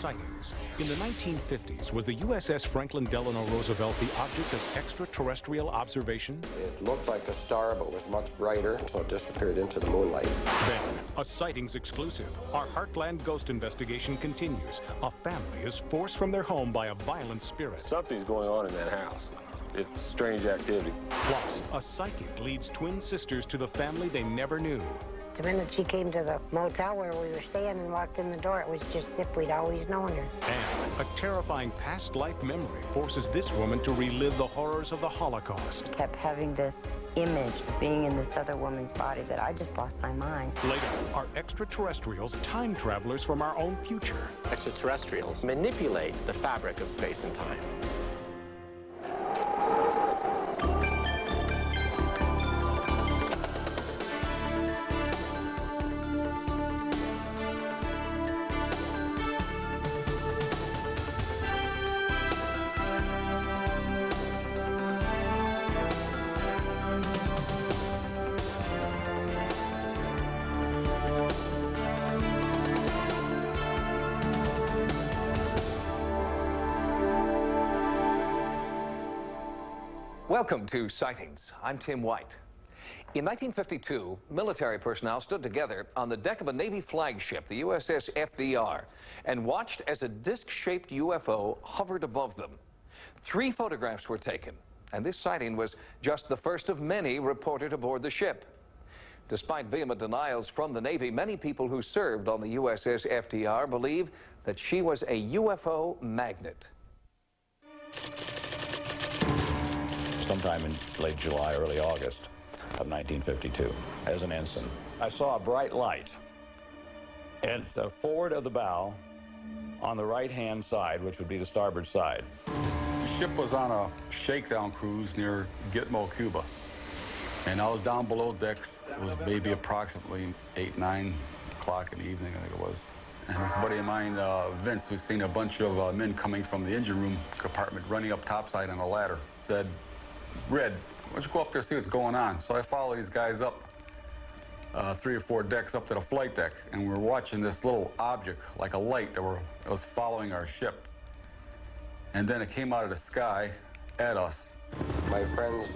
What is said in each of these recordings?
sightings. In the 1950s, was the USS Franklin Delano Roosevelt the object of extraterrestrial observation? It looked like a star, but was much brighter until it disappeared into the moonlight. Then, a sightings exclusive. Our Heartland ghost investigation continues. A family is forced from their home by a violent spirit. Something's going on in that house. It's strange activity. Plus, a psychic leads twin sisters to the family they never knew. The minute she came to the motel where we were staying and walked in the door, it was just as if we'd always known her. And a terrifying past life memory forces this woman to relive the horrors of the Holocaust. I kept having this image of being in this other woman's body that I just lost my mind. Later, are extraterrestrials time travelers from our own future? Extraterrestrials manipulate the fabric of space and time. Welcome to Sightings. I'm Tim White. In 1952, military personnel stood together on the deck of a Navy flagship, the USS FDR, and watched as a disc-shaped UFO hovered above them. 3 photographs were taken, and this sighting was just the first of many reported aboard the ship. Despite vehement denials from the Navy, many people who served on the USS FDR believe that she was a UFO magnet. Sometime in late July, early August of 1952, as an ensign, I saw a bright light at the forward of the bow on the right-hand side, which would be the starboard side. The ship was on a shakedown cruise near Gitmo, Cuba, and I was down below decks. It was maybe approximately 8, 9 o'clock in the evening, I think it was. And this buddy of mine, Vince, who's seen a bunch of men coming from the engine room compartment running up topside on a ladder, said, "Red, why don't you go up there and see what's going on?" So I followed these guys up 3 or 4 decks up to the flight deck, and we were watching this little object, like a light, that was following our ship. And then it came out of the sky at us. My friends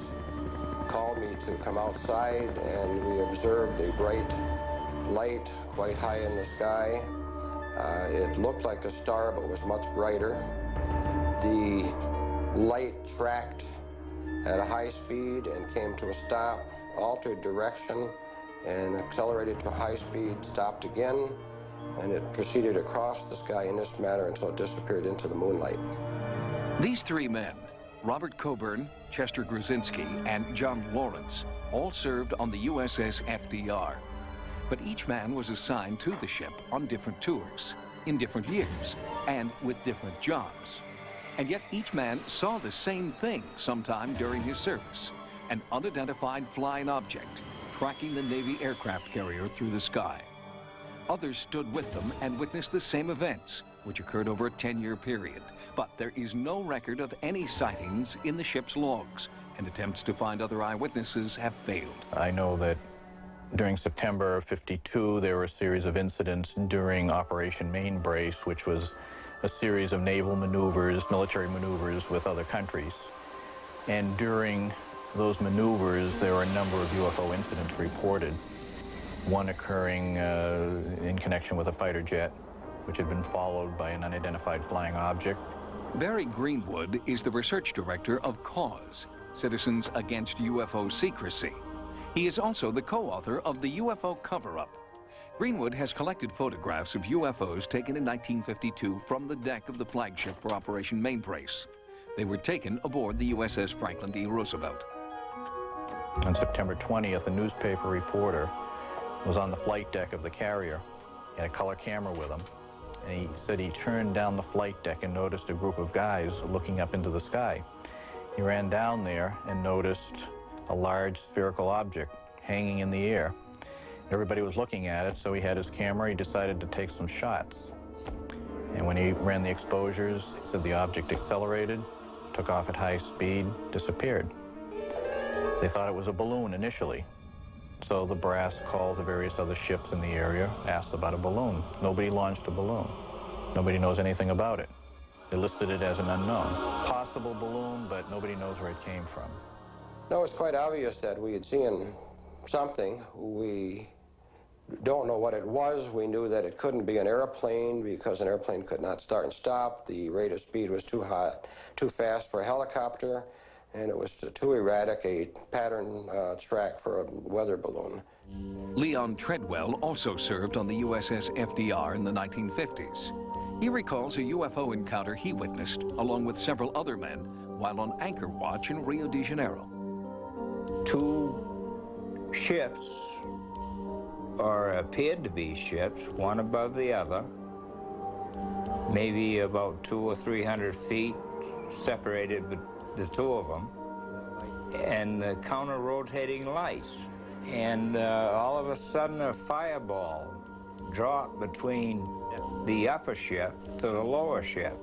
called me to come outside, and we observed a bright light quite high in the sky. It looked like a star, but was much brighter. The light tracked at a high speed and came to a stop, altered direction, and accelerated to high speed, stopped again, and it proceeded across the sky in this manner until it disappeared into the moonlight. These 3 men, Robert Coburn, Chester Grzinski, and John Lawrence, all served on the USS FDR. But each man was assigned to the ship on different tours, in different years, and with different jobs. And yet each man saw the same thing sometime during his service, an unidentified flying object tracking the Navy aircraft carrier through the sky. Others stood with them and witnessed the same events, which occurred over a 10-year period. But there is no record of any sightings in the ship's logs, and attempts to find other eyewitnesses have failed. I know that during September of '52, there were a series of incidents during Operation Mainbrace, which was a series of naval maneuvers, military maneuvers with other countries. And during those maneuvers, there were a number of UFO incidents reported, one occurring in connection with a fighter jet, which had been followed by an unidentified flying object. Barry Greenwood is the research director of CAUSE, Citizens Against UFO Secrecy. He is also the co-author of the UFO Cover-Up. Greenwood has collected photographs of UFOs taken in 1952 from the deck of the flagship for Operation Mainbrace. They were taken aboard the USS Franklin D. Roosevelt. On September 20th, a newspaper reporter was on the flight deck of the carrier. He had a color camera with him, and he said he turned down the flight deck and noticed a group of guys looking up into the sky. He ran down there and noticed a large spherical object hanging in the air. Everybody was looking at it, so he had his camera. He decided to take some shots. And when he ran the exposures, he said the object accelerated, took off at high speed, disappeared. They thought it was a balloon initially. So the brass called the various other ships in the area, asked about a balloon. Nobody launched a balloon. Nobody knows anything about it. They listed it as an unknown. Possible balloon, but nobody knows where it came from. No, it's quite obvious that we had seen something. We don't know what it was. We knew that it couldn't be an airplane because an airplane could not start and stop. The rate of speed was too high, too fast for a helicopter, and it was too erratic a pattern track for a weather balloon. Leon Treadwell also served on the USS FDR in the 1950s. He recalls a UFO encounter he witnessed, along with several other men, while on anchor watch in Rio de Janeiro. Two ships, or appeared to be ships, one above the other, maybe about 200 or 300 feet separated the two of them, and the counter-rotating lights. And all of a sudden a fireball dropped between the upper ship to the lower ship.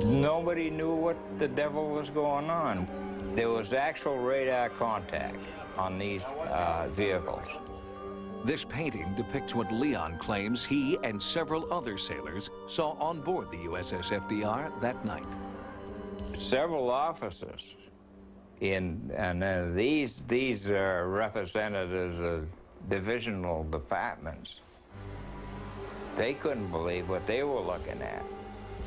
Nobody knew what the devil was going on. There was actual radar contact on these vehicles. This painting depicts what Leon claims he and several other sailors saw on board the USS FDR that night. Several officers and these are representatives of divisional departments. They couldn't believe what they were looking at.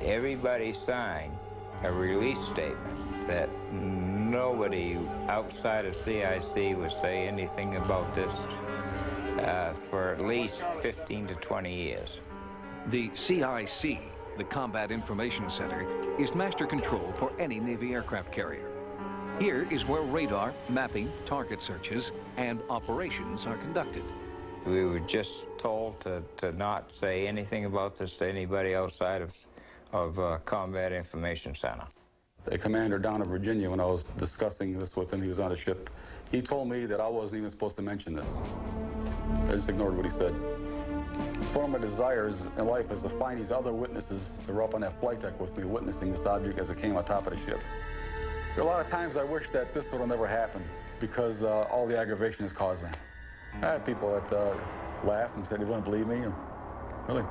Everybody signed a release statement that nobody outside of CIC would say anything about this for at least 15 to 20 years. The CIC, the Combat Information Center, is master control for any Navy aircraft carrier. Here is where radar, mapping, target searches, and operations are conducted. We were just told to not say anything about this to anybody outside of Combat Information Center. The commander down in Virginia, when I was discussing this with him, he was on the ship, he told me that I wasn't even supposed to mention this. I just ignored what he said. It's one of my desires in life is to find these other witnesses that were up on that flight deck with me witnessing this object as it came on top of the ship. There are a lot of times I wish that this would have never happened because all the aggravation has caused me. I had people that laughed and said, "You wouldn't believe me?" Really?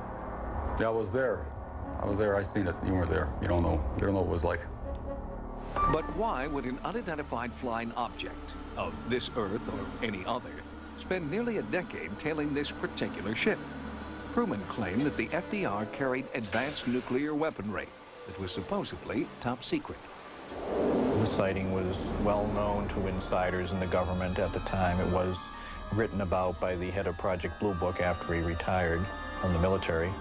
Yeah, I was there. I seen it. You weren't there. You don't know. You don't know what it was like. But why would an unidentified flying object of this Earth or any other spend nearly a decade tailing this particular ship? Crewmen claim that the FDR carried advanced nuclear weaponry that was supposedly top secret. The sighting was well known to insiders in the government at the time. It was written about by the head of Project Blue Book after he retired from the military,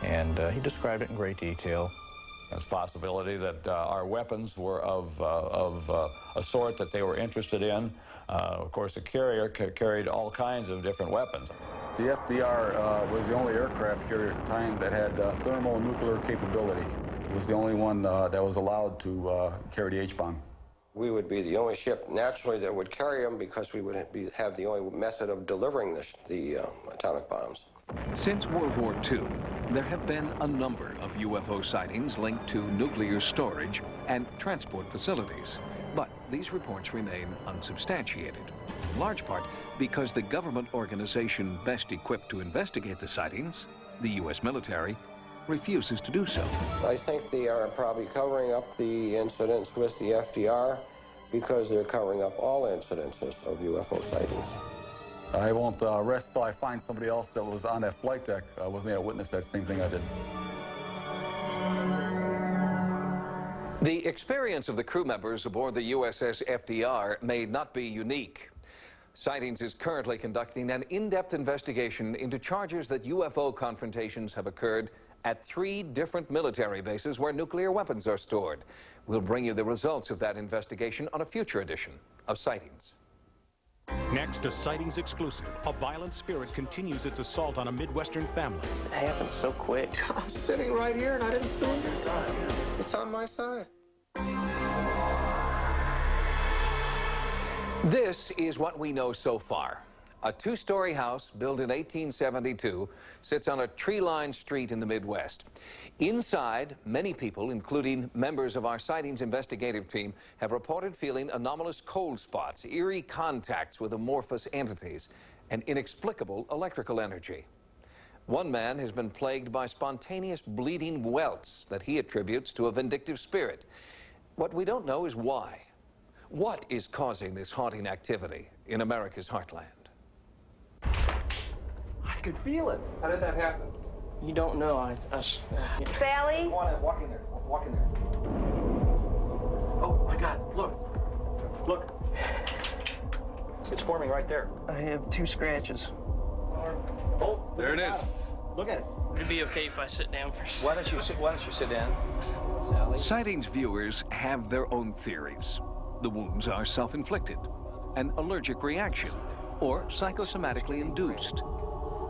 and he described it in great detail. There's a possibility that our weapons were of a sort that they were interested in. Of course, the carrier carried all kinds of different weapons. The FDR was the only aircraft carrier at the time that had thermonuclear capability. It was the only one that was allowed to carry the H-bomb. We would be the only ship, naturally, that would carry them because we would have the only method of delivering the atomic bombs. Since World War II, there have been a number of UFO sightings linked to nuclear storage and transport facilities. But these reports remain unsubstantiated, in large part because the government organization best equipped to investigate the sightings, the U.S. military, refuses to do so. I think they are probably covering up the incidents with the FDR because they're covering up all incidences of UFO sightings. I won't rest till I find somebody else that was on that flight deck with me to witness that same thing I did. The experience of the crew members aboard the USS FDR may not be unique. Sightings is currently conducting an in-depth investigation into charges that UFO confrontations have occurred at 3 different military bases where nuclear weapons are stored. We'll bring you the results of that investigation on a future edition of Sightings. Next, a Sightings exclusive. A violent spirit continues its assault on a Midwestern family. It happened so quick. I'm sitting right here and I didn't see it. It's on my side. This is what we know so far. A 2-story house built in 1872 sits on a tree-lined street in the Midwest. Inside, many people, including members of our Sightings investigative team, have reported feeling anomalous cold spots, eerie contacts with amorphous entities, and inexplicable electrical energy. One man has been plagued by spontaneous bleeding welts that he attributes to a vindictive spirit. What we don't know is why. What is causing this haunting activity in America's heartland? I could feel it. How did that happen? You don't know. Sally? Come on in, walk in there. Walk in there. Oh my God, look. Look. It's forming right there. I have 2 scratches. Oh, there it is. Look at it. It'd be okay if I sit down first. Why don't you sit down? Sally. Sightings viewers have their own theories. The wounds are self-inflicted, an allergic reaction, or psychosomatically induced.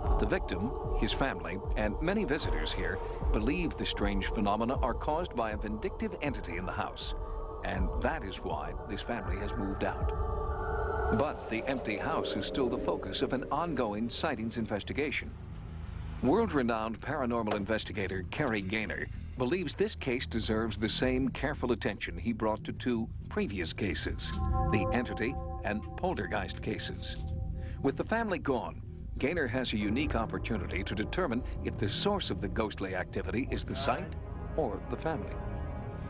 But the victim, his family, and many visitors here believe the strange phenomena are caused by a vindictive entity in the house. And that is why this family has moved out. But the empty house is still the focus of an ongoing sightings investigation. World-renowned paranormal investigator Kerry Gaynor believes this case deserves the same careful attention he brought to 2 previous cases, the entity and poltergeist cases. With the family gone, Gaynor has a unique opportunity to determine if the source of the ghostly activity is the site or the family.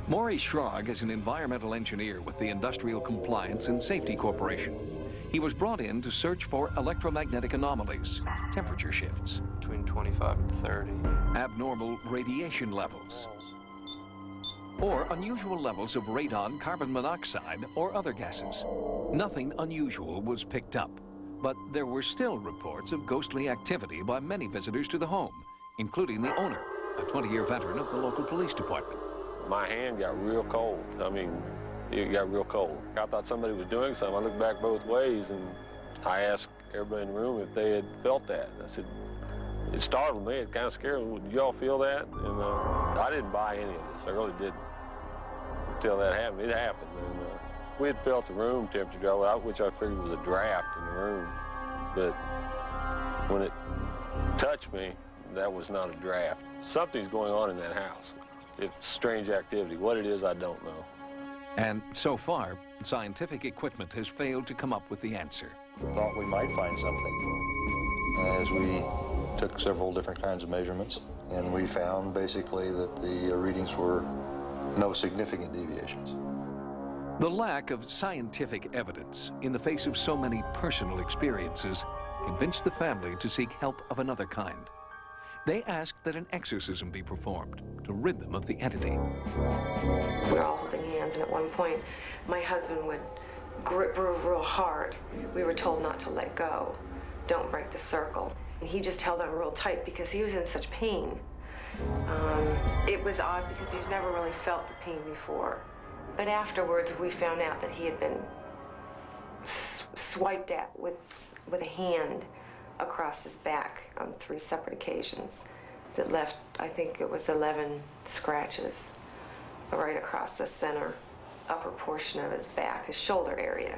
Maury Schrag is an environmental engineer with the Industrial Compliance and Safety Corporation. He was brought in to search for electromagnetic anomalies, temperature shifts, between 25 and 30, abnormal radiation levels, or unusual levels of radon, carbon monoxide, or other gases. Nothing unusual was picked up, but there were still reports of ghostly activity by many visitors to the home, including the owner, a 20-year veteran of the local police department. My hand got real cold. I mean, it got real cold. I thought somebody was doing something. I looked back both ways, and I asked everybody in the room if they had felt that. I said, it startled me. It kind of scared me. Did y'all feel that? And I didn't buy any of this. I really didn't until that happened. It happened. And we had felt the room temperature, which I figured was a draft in the room. But when it touched me, that was not a draft. Something's going on in that house. It's strange activity. What it is, I don't know. And so far, scientific equipment has failed to come up with the answer. We thought we might find something as we took several different kinds of measurements, and we found basically that the readings were no significant deviations. The lack of scientific evidence in the face of so many personal experiences convinced the family to seek help of another kind. They asked that an exorcism be performed to rid them of the entity. We're all holding hands, and at one point, my husband would grip her real hard. We were told not to let go. Don't break the circle. And he just held on real tight because he was in such pain. It was odd because he's never really felt the pain before. But afterwards, we found out that he had been swiped at with a hand across his back on 3 separate occasions that left, I think it was 11 scratches right across the center upper portion of his back, his shoulder area.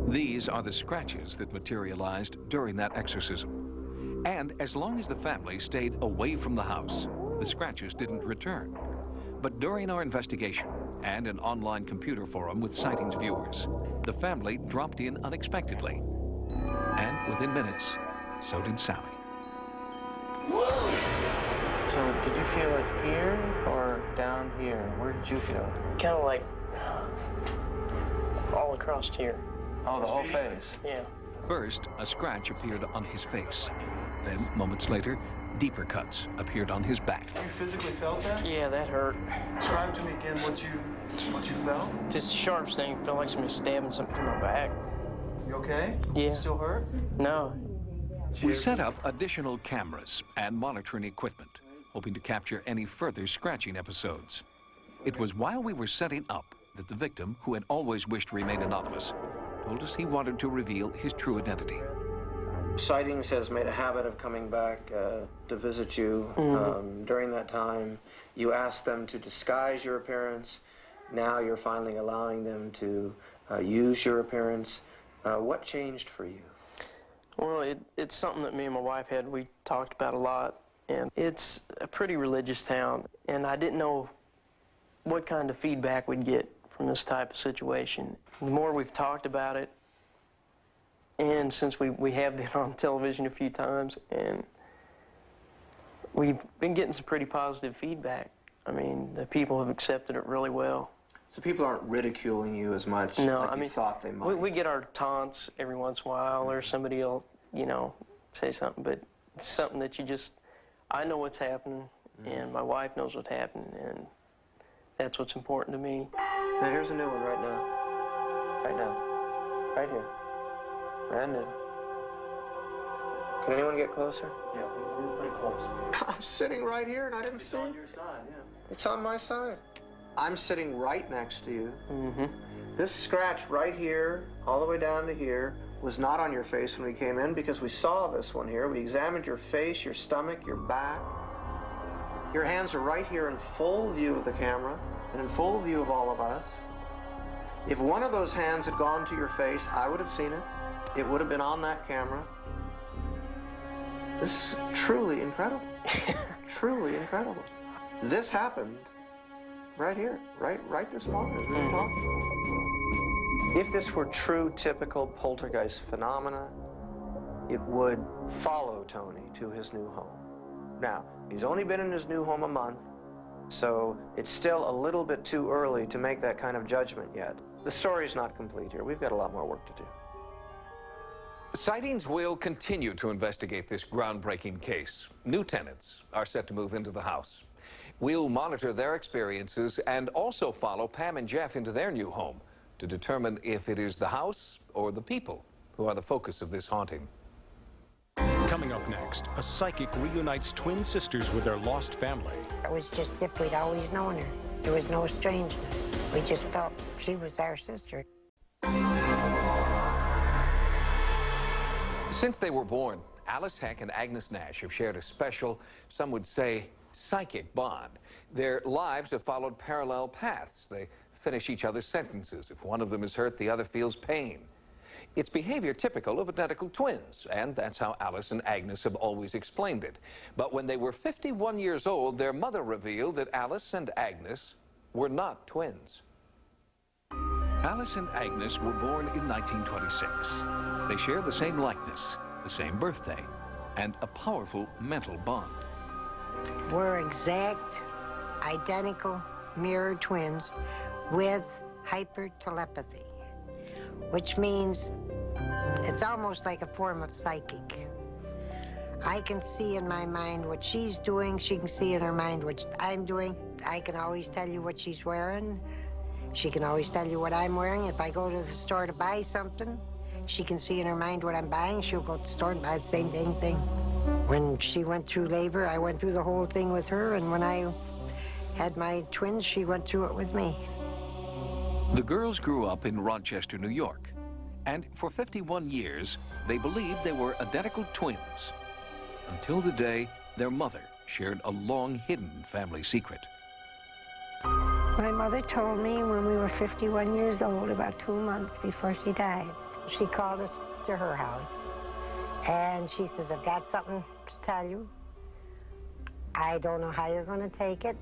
These are the scratches that materialized during that exorcism. And as long as the family stayed away from the house, the scratches didn't return. But during our investigation and an online computer forum with sightings viewers, the family dropped in unexpectedly. And within minutes, so did Sally. Whoa! So did you feel it here or down here? Where did you feel it? Kind of like all across here. Oh, the whole face? Yeah. First, a scratch appeared on his face. Then, moments later, deeper cuts appeared on his back. You physically felt that? Yeah, that hurt. Describe to me again what you felt. This sharp thing felt like somebody stabbing something in my back. You okay? Yeah. Still hurt? No. We set up additional cameras and monitoring equipment, hoping to capture any further scratching episodes. It was while we were setting up that the victim, who had always wished to remain anonymous, told us he wanted to reveal his true identity. Sightings has made a habit of coming back to visit you. During that time, you asked them to disguise your appearance. Now you're finally allowing them to use your appearance. What changed for you? Well, it's something that me and my wife we talked about a lot, and it's a pretty religious town, and I didn't know what kind of feedback we'd get from this type of situation. The more we've talked about it, And since we have been on television a few times, and we've been getting some pretty positive feedback. I mean, the people have accepted it really well. So people aren't ridiculing you as much like you thought they might? We get our taunts every once in a while, or somebody will, you know, say something, but it's something that you just, I know what's happening, and my wife knows what's happening, and that's what's important to me. Now here's a new one right now. Right now. Right here. Brand new. Can anyone get closer? Yeah, we're pretty close. I'm sitting right here and I didn't see it. It's on your side, yeah. It's on my side. I'm sitting right next to you. Mm-hmm. This scratch right here, all the way down to here, was not on your face when we came in because we saw this one here. We examined your face, your stomach, your back. Your hands are right here in full view of the camera and in full view of all of us. If one of those hands had gone to your face, I would have seen it. It would have been on that camera. This is truly incredible. Truly incredible. This happened right here, right this morning as we were talking. If this were true, typical poltergeist phenomena, it would follow Tony to his new home. Now, he's only been in his new home a month, so it's still a little bit too early to make that kind of judgment yet. The story's not complete here. We've got a lot more work to do. Sightings will continue to investigate this groundbreaking case. New tenants are set to move into the house. We'll monitor their experiences and also follow Pam and Jeff into their new home to determine if it is the house or the people who are the focus of this haunting. Coming up next, a psychic reunites twin sisters with their lost family. It was just as if we'd always known her. There was no strangeness. We just felt she was our sister. Since they were born, Alice Heck and Agnes Nash have shared a special, some would say, psychic bond. Their lives have followed parallel paths. They finish each other's sentences. If one of them is hurt, the other feels pain. It's behavior typical of identical twins, and that's how Alice and Agnes have always explained it. But when they were 51 years old, their mother revealed that Alice and Agnes were not twins. Alice and Agnes were born in 1926. They share the same likeness, the same birthday, and a powerful mental bond. We're exact, identical, mirror twins with hypertelepathy, which means it's almost like a form of psychic. I can see in my mind what she's doing. She can see in her mind what I'm doing. I can always tell you what she's wearing. She can always tell you what I'm wearing. If I go to the store to buy something, she can see in her mind what I'm buying. She'll go to the store and buy the same dang thing. When she went through labor, I went through the whole thing with her, and when I had my twins, she went through it with me. The girls grew up in Rochester, New York, and for 51 years, they believed they were identical twins, until the day their mother shared a long-hidden family secret. My mother told me when we were 51 years old, about 2 months before she died. She called us to her house, and she says, I've got something to tell you. I don't know how you're going to take it.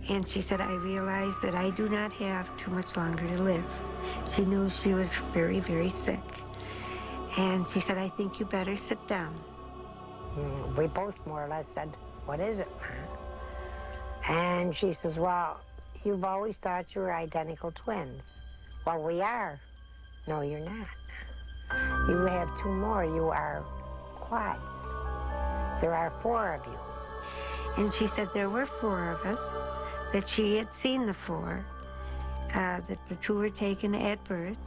And she said, I realize that I do not have too much longer to live. She knew she was very, very sick. And she said, I think you better sit down. We both more or less said, what is it, Ma? And she says, well, you've always thought you were identical twins. Well, we are. No, you're not. You have 2 more. You are quads. There are 4 of you. And she said there were 4 of us, that she had seen the 4, that the 2 were taken at birth.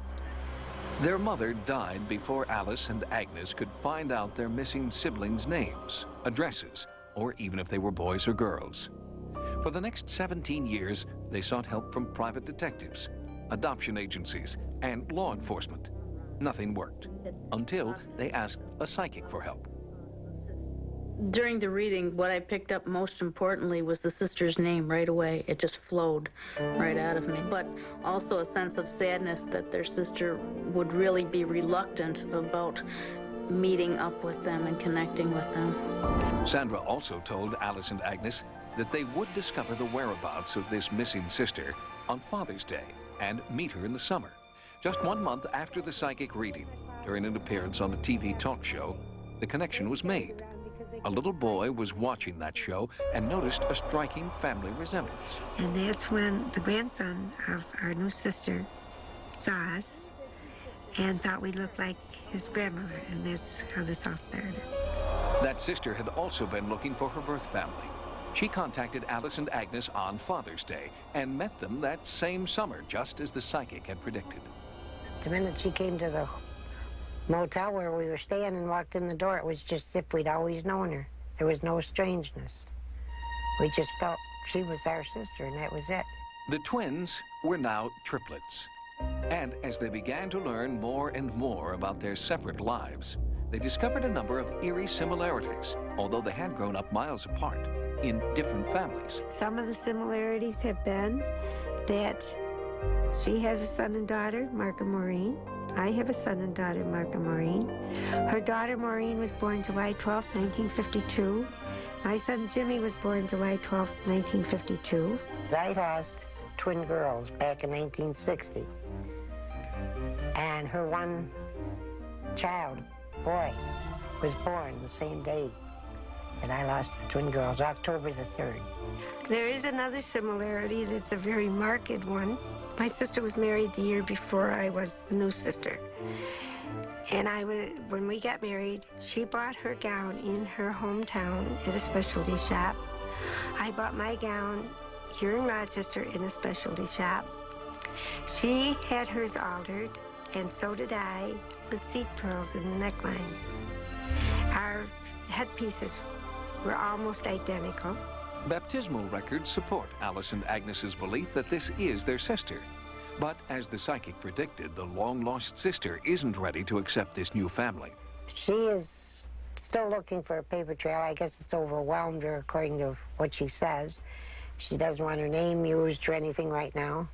Their mother died before Alice and Agnes could find out their missing siblings' names, addresses, or even if they were boys or girls. For the next 17 years, they sought help from private detectives, adoption agencies, and law enforcement. Nothing worked, until they asked a psychic for help. During the reading, what I picked up most importantly was the sister's name right away. It just flowed right out of me. But also a sense of sadness that their sister would really be reluctant about meeting up with them and connecting with them. Sandra also told Alice and Agnes that they would discover the whereabouts of this missing sister on Father's Day and meet her in the summer. Just 1 month after the psychic reading, during an appearance on a TV talk show, the connection was made. A little boy was watching that show and noticed a striking family resemblance. And that's when the grandson of our new sister saw us and thought we looked like his grandmother, and that's how this all started. That sister had also been looking for her birth family. She contacted Alice and Agnes on Father's Day and met them that same summer, just as the psychic had predicted. The minute she came to the motel where we were staying and walked in the door, it was just as if we'd always known her. There was no strangeness. We just felt she was our sister, and that was it. The twins were now triplets. And as they began to learn more and more about their separate lives, they discovered a number of eerie similarities, although they had grown up miles apart in different families. Some of the similarities have been that she has a son and daughter, Mark and Maureen. I have a son and daughter, Mark and Maureen. Her daughter, Maureen, was born July 12, 1952. My son, Jimmy, was born July 12, 1952. I lost twin girls back in 1960. And her one child, boy, was born the same day that I lost the twin girls, October the 3rd. There is another similarity that's a very marked one. My sister was married the year before I was the new sister. And when we got married, she bought her gown in her hometown at a specialty shop. I bought my gown here in Rochester in a specialty shop. She had hers altered, and so did I, with seat pearls in the neckline. Our headpieces were almost identical. Baptismal records support Alice and Agnes's belief that this is their sister. But as the psychic predicted, the long-lost sister isn't ready to accept this new family. She is still looking for a paper trail. I guess it's overwhelmed her, according to what she says. She doesn't want her name used or anything right now.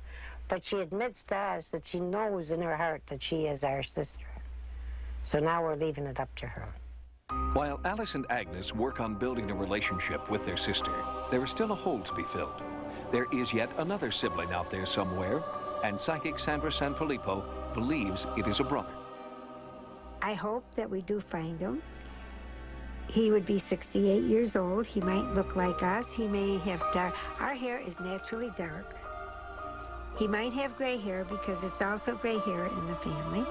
But she admits to us that she knows in her heart that she is our sister. So now we're leaving it up to her. While Alice and Agnes work on building a relationship with their sister, there is still a hole to be filled. There is yet another sibling out there somewhere, and psychic Sandra Sanfilippo believes it is a brother. I hope that we do find him. He would be 68 years old. He might look like us. He may have dark. Our hair is naturally dark. He might have gray hair because it's also gray hair in the family.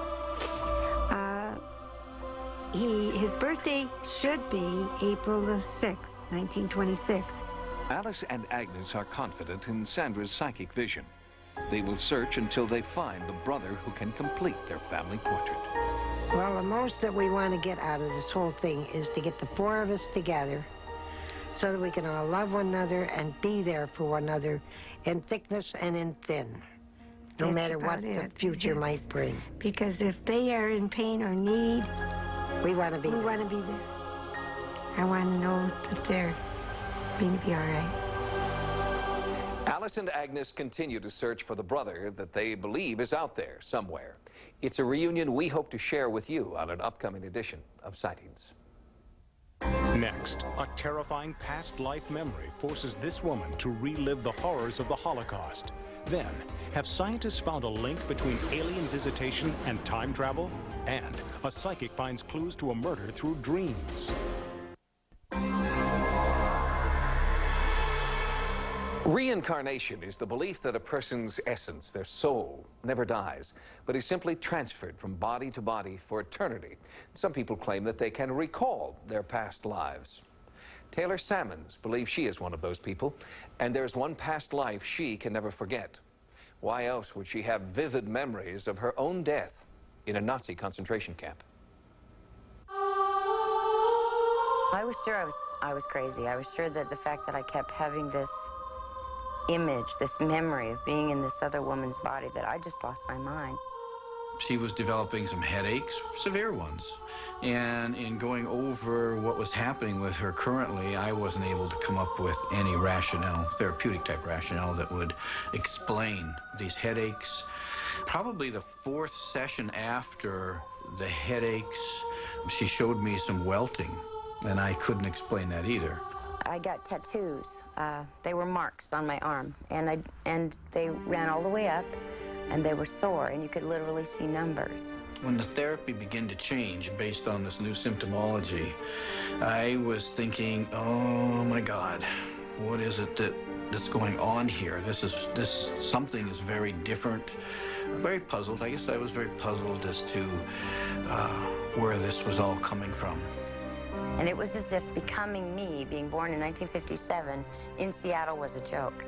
His birthday should be April the 6th, 1926. Alice and Agnes are confident in Sandra's psychic vision. They will search until they find the brother who can complete their family portrait. Well, the most that we want to get out of this whole thing is to get the four of us together so that we can all love one another and be there for one another in thickness and in thin, no matter what the future might bring. Because if they are in pain or need, we want to be there. We want to be there. I want to know that they're going to be all right. Alice and Agnes continue to search for the brother that they believe is out there somewhere. It's a reunion we hope to share with you on an upcoming edition of Sightings. Next, a terrifying past life memory forces this woman to relive the horrors of the Holocaust. Then, have scientists found a link between alien visitation and time travel? And a psychic finds clues to a murder through dreams. Reincarnation is the belief that a person's essence, their soul, never dies, but is simply transferred from body to body for eternity. Some people claim that they can recall their past lives. Taylor Sammons believes she is one of those people, and there's one past life she can never forget. Why else would she have vivid memories of her own death in a Nazi concentration camp? I was sure I was crazy. I was sure that the fact that I kept having this image, this memory of being in this other woman's body, that I just lost my mind. She was developing some headaches, severe ones. And in going over what was happening with her currently, I wasn't able to come up with any rationale, therapeutic type rationale, that would explain these headaches. Probably the fourth session after the headaches, she showed me some welting, and I couldn't explain that either. I got tattoos. They were marks on my arm, and they ran all the way up, and they were sore, and you could literally see numbers. when the therapy began to change based on this new symptomology, I was thinking, oh my God, what is it that's going on here? Something is very different. Very puzzled. I guess I was very puzzled as to where this was all coming from. And it was as if becoming me, being born in 1957 in Seattle, was a joke.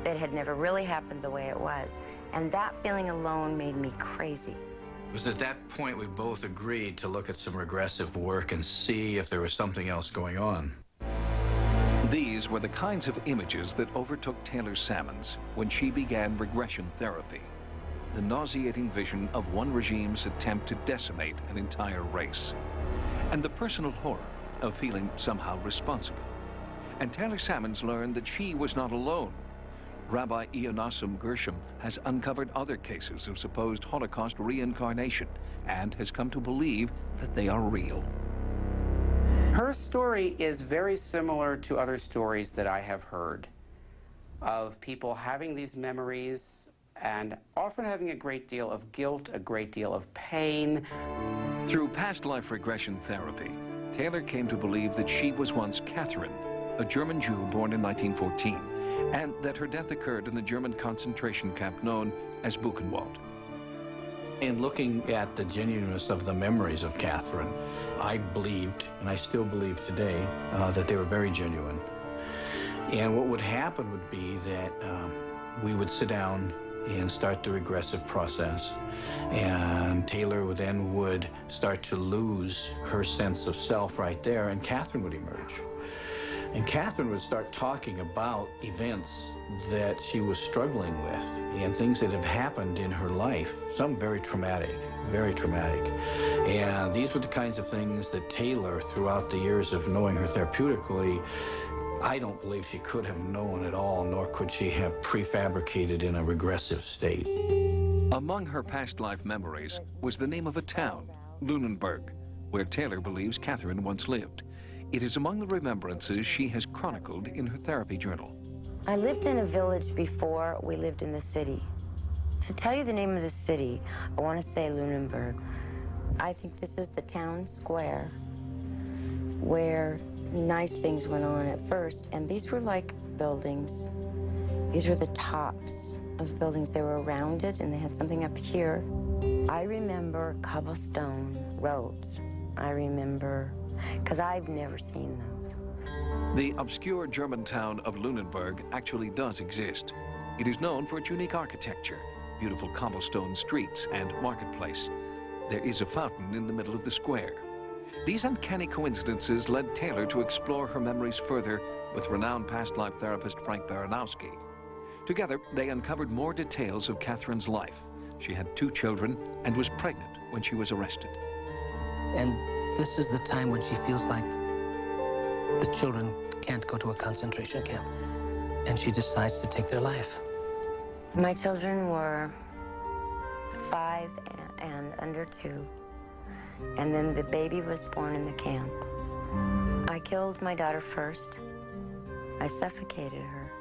That had never really happened the way it was. And that feeling alone made me crazy. It was at that point we both agreed to look at some regressive work and see if there was something else going on. These were the kinds of images that overtook Taylor Sammons when she began regression therapy. The nauseating vision of one regime's attempt to decimate an entire race. And the personal horror of feeling somehow responsible. And Taylor Sammons learned that she was not alone. Rabbi Ionasim Gershom has uncovered other cases of supposed Holocaust reincarnation and has come to believe that they are real. Her story is very similar to other stories that I have heard of people having these memories and often having a great deal of guilt, a great deal of pain. Through past life regression therapy, Taylor came to believe that she was once Catherine, a German Jew born in 1914, and that her death occurred in the German concentration camp known as Buchenwald. In looking at the genuineness of the memories of Catherine, I believed, and I still believe today, that they were very genuine. And what would happen would be that we would sit down and start the regressive process, and Taylor would start to lose her sense of self right there, and Catherine would emerge. And Catherine would start talking about events that she was struggling with and things that have happened in her life, some very traumatic, very traumatic. And these were the kinds of things that Taylor, throughout the years of knowing her therapeutically, I don't believe she could have known at all, nor could she have prefabricated in a regressive state. Among her past life memories was the name of a town, Lunenburg, where Taylor believes Catherine once lived. It is among the remembrances she has chronicled in her therapy journal. I lived in a village before we lived in the city. To tell you the name of the city, I want to say Lunenburg. I think this is the town square where nice things went on at first, and these were like buildings. These were the tops of buildings. They were rounded and they had something up here. I remember cobblestone roads. I remember, because I've never seen those. The obscure German town of Lunenburg actually does exist. It is known for its unique architecture, beautiful cobblestone streets and marketplace. There is a fountain in the middle of the square. These uncanny coincidences led Taylor to explore her memories further with renowned past life therapist Frank Baranowski. Together, they uncovered more details of Catherine's life. She had 2 children and was pregnant when she was arrested. And this is the time when she feels like the children can't go to a concentration camp, and she decides to take their life. My children were 5 and under 2. And then the baby was born in the camp. I killed my daughter first. I suffocated her.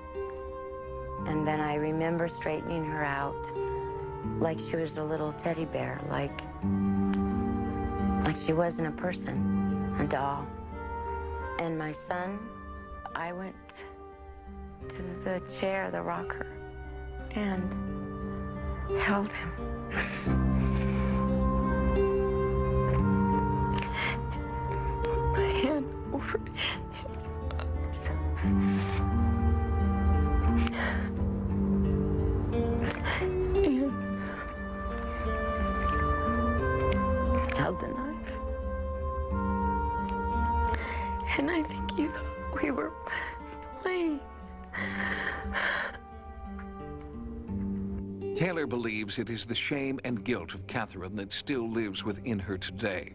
And then I remember straightening her out like she was a little teddy bear, like she wasn't a person, a doll. And my son, I went to the chair, the rocker, and held him. My hand over his eyes. And held the knife. And I think he thought we were playing. Taylor believes it is the shame and guilt of Catherine that still lives within her today.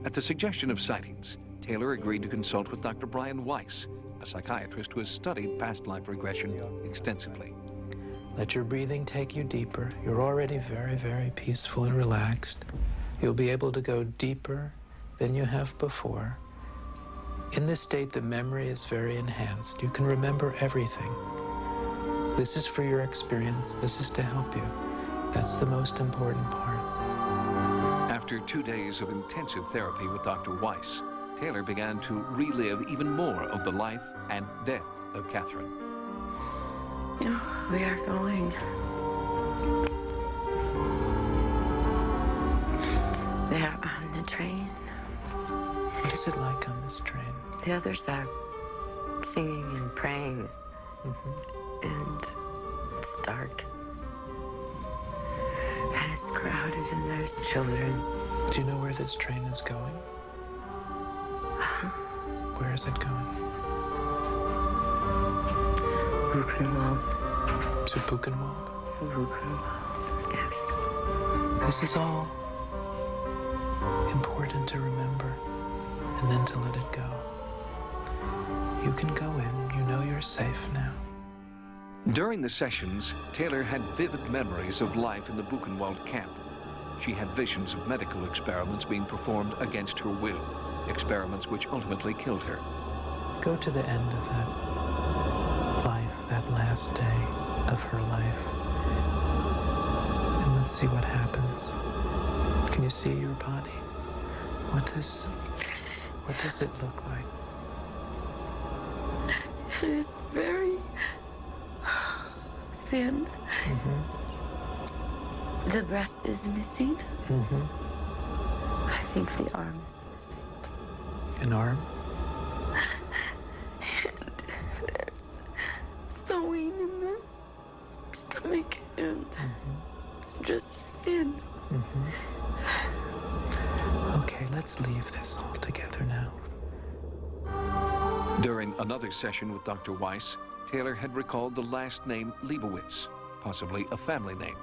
At the suggestion of sightings, Taylor agreed to consult with Dr. Brian Weiss, a psychiatrist who has studied past life regression extensively. Let your breathing take you deeper. You're already very, very peaceful and relaxed. You'll be able to go deeper than you have before. In this state, the memory is very enhanced. You can remember everything. This is for your experience. This is to help you. That's the most important part. After 2 days of intensive therapy with Dr. Weiss, Taylor began to relive even more of the life and death of Catherine. We are going. They're on the train. What is it like on this train? The others are singing and praying. And it's dark. And it's crowded and there's children. Do you know where this train is going? Where is it going? Buchenwald. To Buchenwald? Buchenwald, yes. This is all important to remember and then to let it go. You can go in. You know you're safe now. During the sessions, Taylor had vivid memories of life in the Buchenwald camp. She had visions of medical experiments being performed against her will, experiments which ultimately killed her. Go to the end of that life, that last day of her life, and let's see what happens. Can you see your body? What does it look like? It is very thin. The breast is missing. I think the arm is missing. An arm? And there's sewing in the stomach, and it's just thin. Okay, let's leave this all together now. During another session with Dr. Weiss, Taylor had recalled the last name Leibowitz, possibly a family name.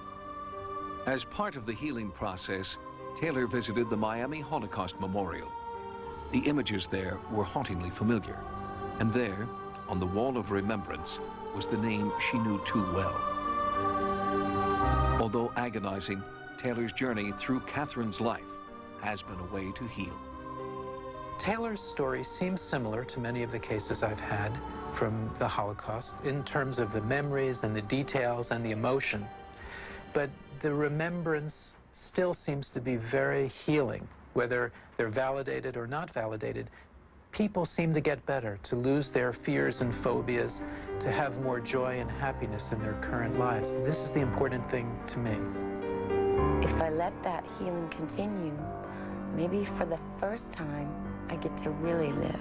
As part of the healing process, Taylor visited the Miami Holocaust Memorial. The images there were hauntingly familiar, and there, on the wall of remembrance, was the name she knew too well. Although agonizing, Taylor's journey through Catherine's life has been a way to heal. Taylor's story seems similar to many of the cases I've had from the Holocaust in terms of the memories and the details and the emotion. But the remembrance still seems to be very healing, whether they're validated or not validated. People seem to get better, to lose their fears and phobias, to have more joy and happiness in their current lives. This is the important thing to me. If I let that healing continue, maybe for the first time, I get to really live.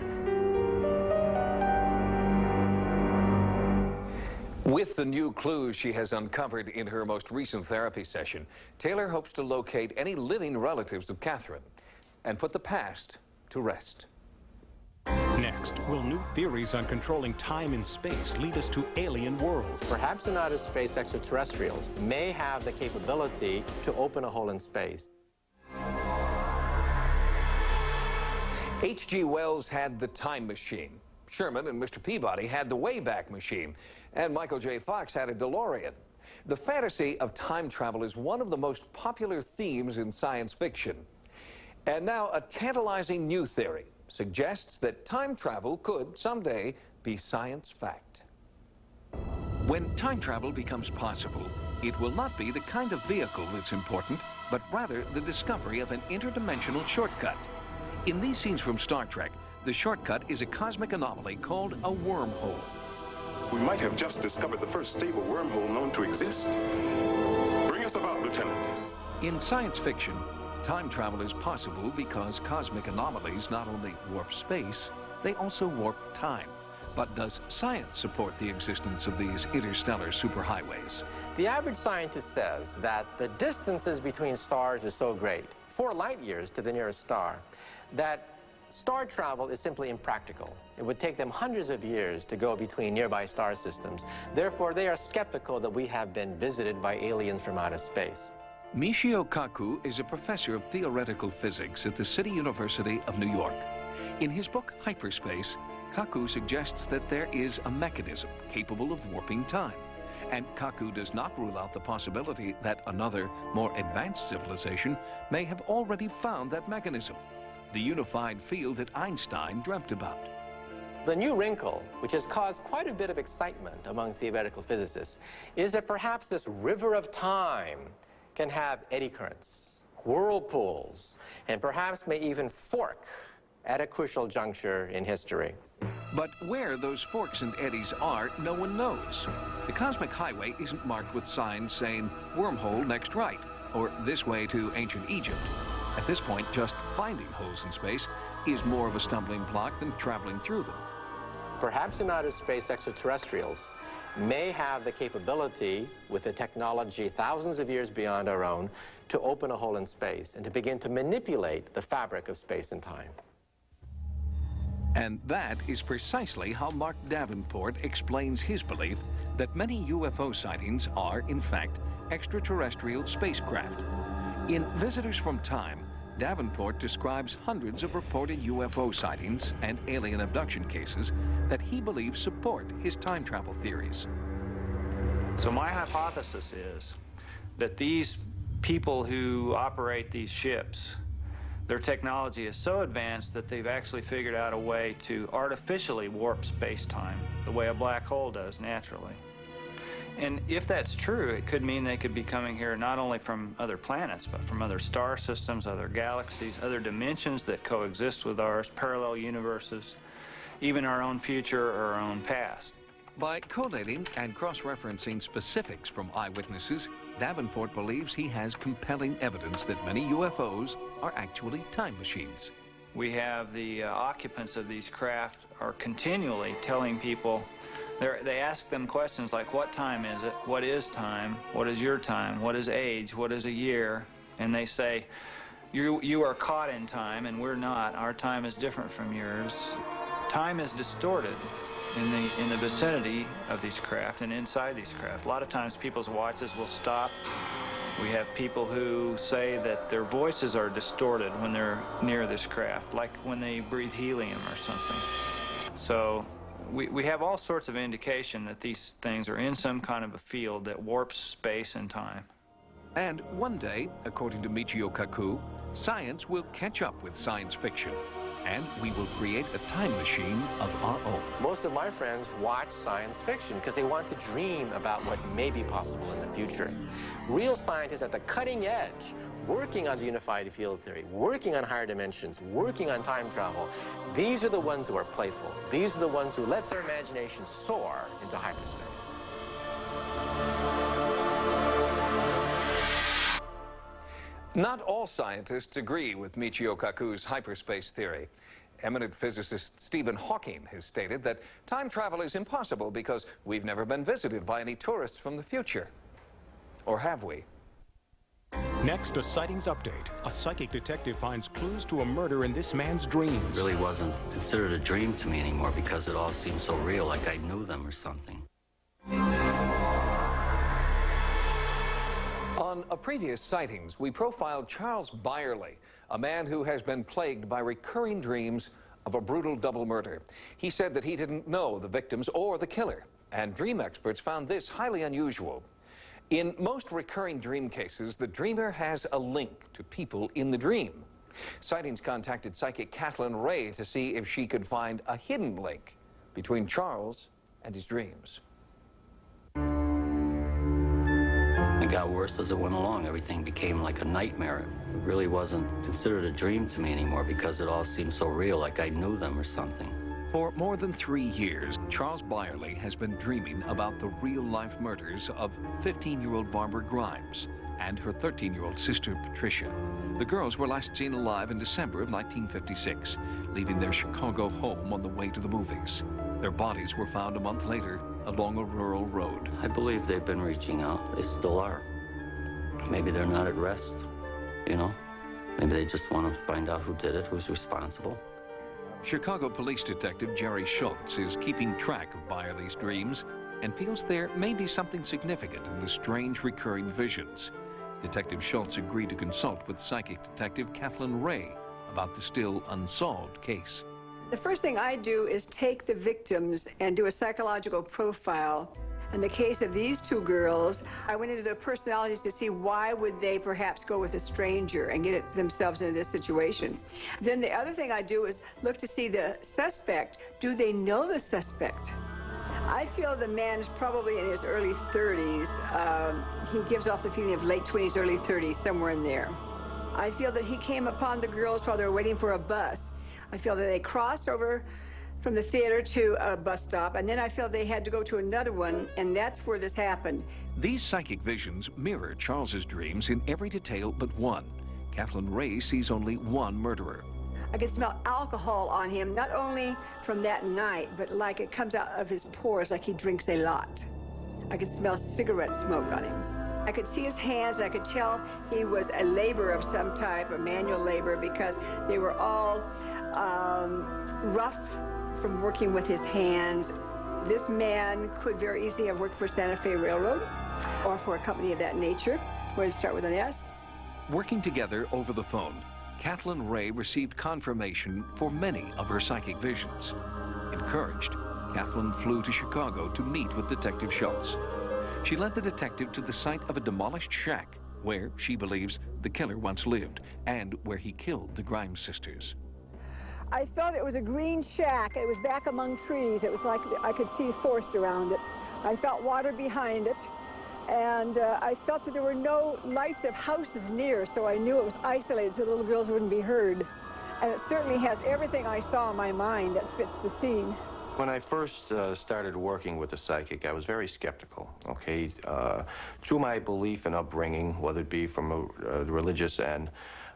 With the new clues she has uncovered in her most recent therapy session, Taylor hopes to locate any living relatives of Catherine and put the past to rest. Next, will new theories on controlling time and space lead us to alien worlds? Perhaps in outer space, extraterrestrials may have the capability to open a hole in space. H.G. Wells had the time machine. Sherman and Mr. Peabody had the Wayback Machine. And Michael J. Fox had a DeLorean. The fantasy of time travel is one of the most popular themes in science fiction. And now a tantalizing new theory suggests that time travel could someday be science fact. When time travel becomes possible, it will not be the kind of vehicle that's important, but rather the discovery of an interdimensional shortcut. In these scenes from Star Trek, the shortcut is a cosmic anomaly called a wormhole. We might have just discovered the first stable wormhole known to exist. Bring us about, Lieutenant. In science fiction, time travel is possible because cosmic anomalies not only warp space, they also warp time. But does science support the existence of these interstellar superhighways? The average scientist says that the distances between stars are so great, 4 light years to the nearest star, that star travel is simply impractical. It would take them hundreds of years to go between nearby star systems. Therefore, they are skeptical that we have been visited by aliens from outer space. Michio Kaku is a professor of theoretical physics at the City University of New York. In his book, Hyperspace, Kaku suggests that there is a mechanism capable of warping time. And Kaku does not rule out the possibility that another, more advanced civilization may have already found that mechanism, the unified field that Einstein dreamt about. The new wrinkle, which has caused quite a bit of excitement among theoretical physicists, is that perhaps this river of time can have eddy currents. whirlpools, and perhaps may even fork at a crucial juncture in history. But where those forks and eddies are, no one knows. The cosmic highway isn't marked with signs saying, wormhole next right, or this way to ancient Egypt. At this point, just finding holes in space is more of a stumbling block than traveling through them. Perhaps in outer space, extraterrestrials may have the capability, with the technology thousands of years beyond our own, to open a hole in space and to begin to manipulate the fabric of space and time. And that is precisely how Mark Davenport explains his belief that many UFO sightings are, in fact, extraterrestrial spacecraft. In Visitors from Time, Davenport describes hundreds of reported UFO sightings and alien abduction cases that he believes support his time travel theories. So my hypothesis is that these people who operate these ships, their technology is so advanced that they've actually figured out a way to artificially warp space-time, the way a black hole does naturally. And if that's true, it could mean they could be coming here not only from other planets, but from other star systems, other galaxies, other dimensions that coexist with ours, parallel universes, even our own future or our own past. By collating and cross-referencing specifics from eyewitnesses, Davenport believes he has compelling evidence that many UFOs are actually time machines. We have the occupants of these craft are continually telling people, they ask them questions like, what time is it? What is time? What is your time? What is age? What is a year? And they say, you are caught in time and we're not. Our time is different from yours. Time is distorted in the vicinity of these craft and inside these craft. A lot of times people's watches will stop. We have people who say that their voices are distorted when they're near this craft, like when they breathe helium or something. So we have all sorts of indication that these things are in some kind of a field that warps space and time. And one day, according to Michio Kaku, science will catch up with science fiction, and we will create a time machine of our own. Most of my friends watch science fiction because they want to dream about what may be possible in the future. Real scientists at the cutting edge, working on the unified field theory, working on higher dimensions, working on time travel, these are the ones who are playful. These are the ones who let their imagination soar into hyperspace. Not all scientists agree with Michio Kaku's hyperspace theory. Eminent physicist Stephen Hawking has stated that time travel is impossible because we've never been visited by any tourists from the future. Or have we? Next, a sightings update. A psychic detective finds clues to a murder in this man's dreams. It really wasn't considered a dream to me anymore because it all seemed so real, like I knew them or something. On a previous Sightings, we profiled Charles Byerly, a man who has been plagued by recurring dreams of a brutal double murder. He said that he didn't know the victims or the killer, and dream experts found this highly unusual. In most recurring dream cases, the dreamer has a link to people in the dream. Sightings contacted psychic Kathleen Ray to see if she could find a hidden link between Charles and his dreams. It got worse as it went along. Everything became like a nightmare. It really wasn't considered a dream to me anymore because it all seemed so real, like I knew them or something. For more than 3 years, Charles Byerly has been dreaming about the real-life murders of 15-year-old Barbara Grimes and her 13-year-old sister, Patricia. The girls were last seen alive in December of 1956, leaving their Chicago home on the way to the movies. Their bodies were found a month later along a rural road. I believe they've been reaching out. They still are. Maybe they're not at rest, you know? Maybe they just want to find out who did it, who's responsible. Chicago police detective Jerry Schultz is keeping track of Byerly's dreams and feels there may be something significant in the strange recurring visions. Detective Schultz agreed to consult with psychic detective Kathleen Ray about the still unsolved case. The first thing I do is take the victims and do a psychological profile. In the case of these two girls, I went into their personalities to see why would they perhaps go with a stranger and get themselves into this situation. Then the other thing I do is look to see the suspect. Do they know the suspect? I feel the man is probably in his early 30s. He gives off the feeling of late 20s, early 30s, somewhere in there. I feel that he came upon the girls while they were waiting for a bus. I feel that they crossed over from the theater to a bus stop, and then I feel they had to go to another one, and that's where this happened. These psychic visions mirror Charles's dreams in every detail but one. Kathleen Ray sees only one murderer. I could smell alcohol on him, not only from that night, but like it comes out of his pores like he drinks a lot. I could smell cigarette smoke on him. I could see his hands, and I could tell he was a laborer of some type, a manual labor, because they were all rough from working with his hands. This man could very easily have worked for Santa Fe Railroad or for a company of that nature, where it start with an S. Working together over the phone, Kathleen Ray received confirmation for many of her psychic visions. Encouraged, Kathleen flew to Chicago to meet with Detective Schultz. She led the detective to the site of a demolished shack where she believes the killer once lived and where he killed the Grimes sisters. I felt it was a green shack. It was back among trees. It was like I could see forest around it. I felt water behind it. And I felt that there were no lights of houses near, so I knew it was isolated so the little girls wouldn't be heard. And it certainly has everything I saw in my mind that fits the scene. When I first started working with a psychic, I was very skeptical, okay? Through my belief and upbringing, whether it be from a religious end,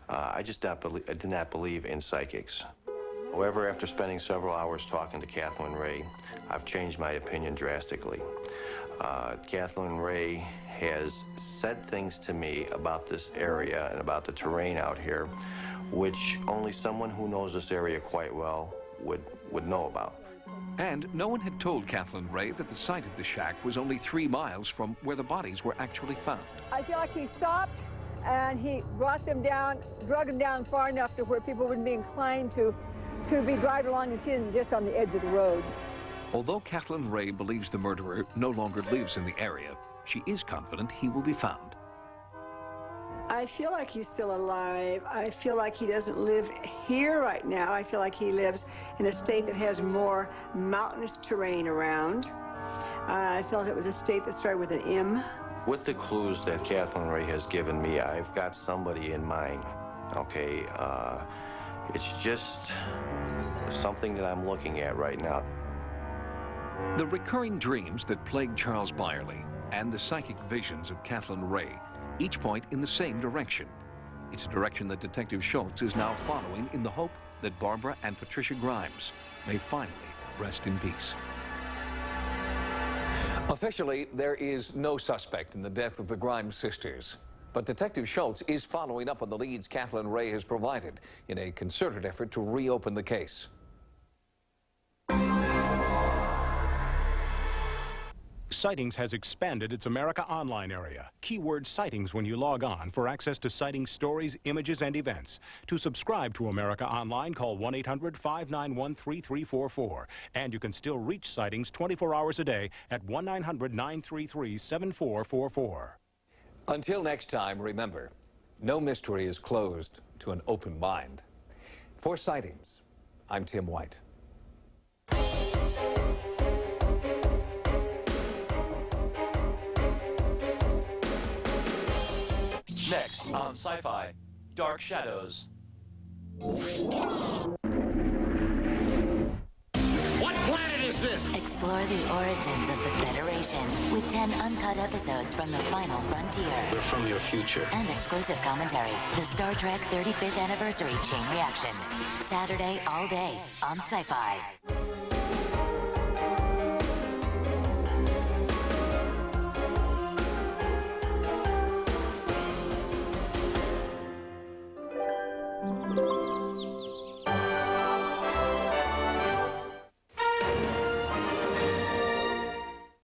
I did not believe in psychics. However, after spending several hours talking to Kathleen Ray, I've changed my opinion drastically. Kathleen Ray has said things to me about this area and about the terrain out here, which only someone who knows this area quite well would know about. And no one had told Kathleen Ray that the site of the shack was only 3 miles from where the bodies were actually found. I feel like he stopped and he brought them down, drug them down far enough to where people wouldn't be inclined to be driving along and see them just on the edge of the road. Although Kathleen Ray believes the murderer no longer lives in the area, she is confident he will be found. I feel like he's still alive. I feel like he doesn't live here right now. I feel like he lives in a state that has more mountainous terrain around. I felt it was a state that started with an M. With the clues that Kathleen Ray has given me, I've got somebody in mind, okay? It's just something that I'm looking at right now. The recurring dreams that plagued Charles Byerly and the psychic visions of Kathleen Ray each point in the same direction. It's a direction that Detective Schultz is now following in the hope that Barbara and Patricia Grimes may finally rest in peace. Officially, there is no suspect in the death of the Grimes sisters. But Detective Schultz is following up on the leads Kathleen Ray has provided in a concerted effort to reopen the case. Sightings has expanded its America Online area. Keyword sightings when you log on for access to sighting stories, images, and events. To subscribe to America Online, call 1-800-591-3344. And you can still reach sightings 24 hours a day at 1-900-933-7444. Until next time, remember, no mystery is closed to an open mind. For Sightings, I'm Tim White. Next on Sci-Fi, Dark Shadows. What planet is this? Explore the origins of the Federation with 10 uncut episodes from the final frontier. We're from your future. And exclusive commentary. The Star Trek 35th Anniversary Chain Reaction. Saturday all day on Sci-Fi.